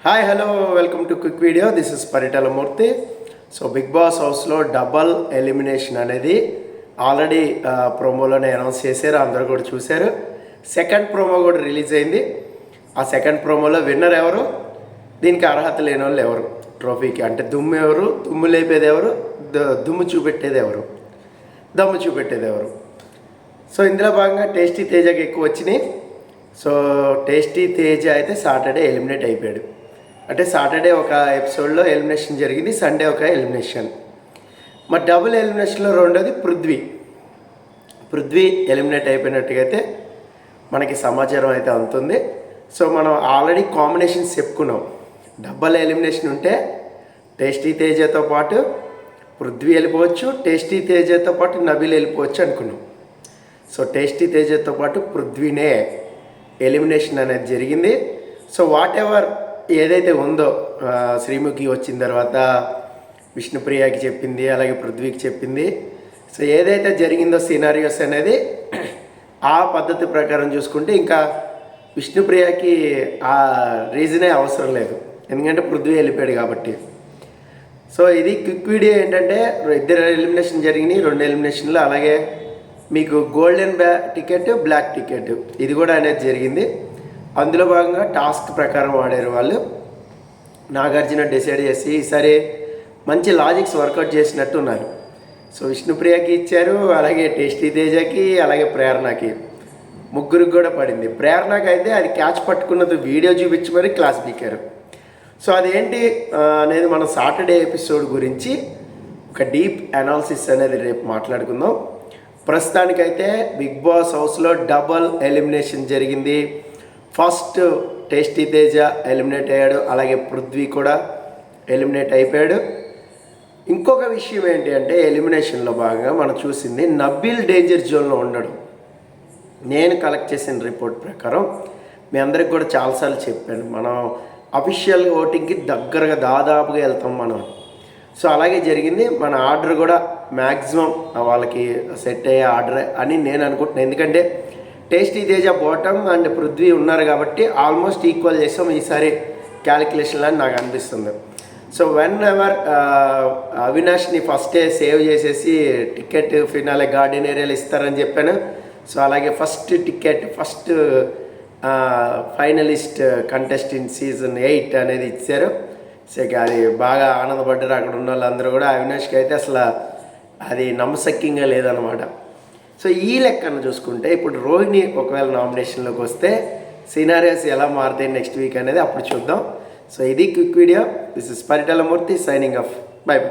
Hi hello welcome to quick video. This is Paritala Murthy. So big boss హౌస్లో double elimination అనేది already ప్రోమోలోనే announce చేశారు, అందరూ కూడా చూశారు. సెకండ్ ప్రోమో కూడా రిలీజ్ అయింది. ఆ సెకండ్ ప్రోమోలో విన్నర్ ఎవరు, దీనికి అర్హత లేని వాళ్ళు ఎవరు, ట్రోఫీకి అంటే దుమ్ము ఎవరు, దుమ్ము లేపేది ఎవరు, దుమ్ము చూపెట్టేది ఎవరు, దమ్ము చూపెట్టేది ఎవరు. సో ఇందులో భాగంగా టేస్టీ తేజకి ఎక్కువ వచ్చినాయి. సో టేస్టీ తేజ అయితే సాటర్డే ఎలిమినేట్ అయిపోయాడు. అంటే సాటర్డే ఒక ఎపిసోడ్లో ఎలిమినేషన్ జరిగింది, సండే ఒక ఎలిమినేషన్. మరి డబుల్ ఎలిమినేషన్లో రెండోది పృథ్వీ ఎలిమినేట్ అయిపోయినట్టుగా అయితే మనకి సమాచారం అయితే అందుతుంది. సో మనం ఆల్రెడీ కాంబినేషన్స్ చెప్పుకున్నాం. డబుల్ ఎలిమినేషన్ ఉంటే టేస్టీ తేజతో పాటు పృథ్వీ వెళ్ళిపోవచ్చు, టేస్టీ తేజతో పాటు నబీల్ వెళ్ళిపోవచ్చు అనుకున్నాం. సో టేస్టీ తేజతో పాటు పృథ్వీనే ఎలిమినేషన్ అనేది జరిగింది. సో వాట్ ఎవర్ ఏదైతే ఉందో శ్రీముఖి వచ్చిన తర్వాత విష్ణుప్రియకి చెప్పింది, అలాగే పృథ్వీకి చెప్పింది. సో ఏదైతే జరిగిందో సినారియోస్ అనేది ఆ పద్ధతి ప్రకారం చూసుకుంటే ఇంకా విష్ణుప్రియకి ఆ రీజనే అవసరం లేదు, ఎందుకంటే పృథ్వీ వెళ్ళిపోయాడు కాబట్టి. సో ఇది క్విక్ వీడియో. ఏంటంటే ఇద్దరు ఎలిమినేషన్ జరిగినాయి, 2 ఎలిమినేషన్లు. అలాగే మీకు గోల్డెన్ టికెట్, బ్లాక్ టికెట్ ఇది కూడా అనేది జరిగింది. అందులో భాగంగా టాస్క్ ప్రకారం ఆడారు వాళ్ళు. నాగార్జున డిసైడ్ చేసి ఈసారి మంచి లాజిక్స్ వర్కౌట్ చేసినట్టు ఉన్నారు. సో విష్ణుప్రియకి ఇచ్చారు, అలాగే టేస్టీ తేజకి, అలాగే ప్రేరణకి, ముగ్గురికి కూడా పడింది. ప్రేరణకి అయితే అది క్యాచ్ పట్టుకున్నది వీడియో చూపించి మరి క్లాస్ పీకారు. సో అదేంటి అనేది మనం సాటర్డే ఎపిసోడ్ గురించి ఒక డీప్ అనాలిసిస్ అనేది రేపు మాట్లాడుకుందాం. ప్రస్తుతానికైతే బిగ్ బాస్ హౌస్లో డబల్ ఎలిమినేషన్ జరిగింది. ఫస్ట్ టేస్టీ తేజ ఎలిమినేట్ అయ్యాడు, అలాగే పృథ్వీ కూడా ఎలిమినేట్ అయిపోయాడు. ఇంకొక విషయం ఏంటి అంటే ఎలిమినేషన్లో భాగంగా మనం చూసింది నబీల్ డేంజర్ జోన్లో ఉండడు. నేను కలెక్ట్ చేసిన రిపోర్ట్ ప్రకారం మీ అందరికి కూడా చాలాసార్లు చెప్పాను, మనం అఫీషియల్ ఓటింగ్కి దగ్గరగా దాదాపుగా వెళ్తాం మనం. సో అలాగే జరిగింది. మన ఆర్డర్ కూడా మ్యాక్సిమం వాళ్ళకి సెట్ అయ్యే ఆర్డర్ అని నేను అనుకుంటున్నాను. ఎందుకంటే tasty Teja bottom and Prithvi ఉన్నారు కాబట్టి ఆల్మోస్ట్ ఈక్వల్ చేసాం ఈసారి క్యాలిక్యులేషన్లో అని నాకు అనిపిస్తుంది. సో వెన్ ఎవర్ అవినాష్ని ఫస్టే సేవ్ చేసేసి టికెట్ ఫినాలే గార్డెన్ ఏరియాలో ఇస్తారని చెప్పాను. సో అలాగే first ticket, first finalist contestant season 8 అనేది ఇచ్చారు. సో అది బాగా ఆనందపడ్డారు అక్కడ ఉన్న వాళ్ళందరూ కూడా. అవినాష్కి అయితే అసలు అది నమ్మశక్యంగా లేదనమాట. సో ఈ లెక్కను చూసుకుంటే ఇప్పుడు రోహిణి ఒకవేళ నామినేషన్లోకి వస్తే సినారియోస్ ఎలా మారుతాయి నెక్స్ట్ వీక్ అనేది అప్పుడు చూద్దాం. సో ఇది quick video. This is Paritala Murthy signing off. By by.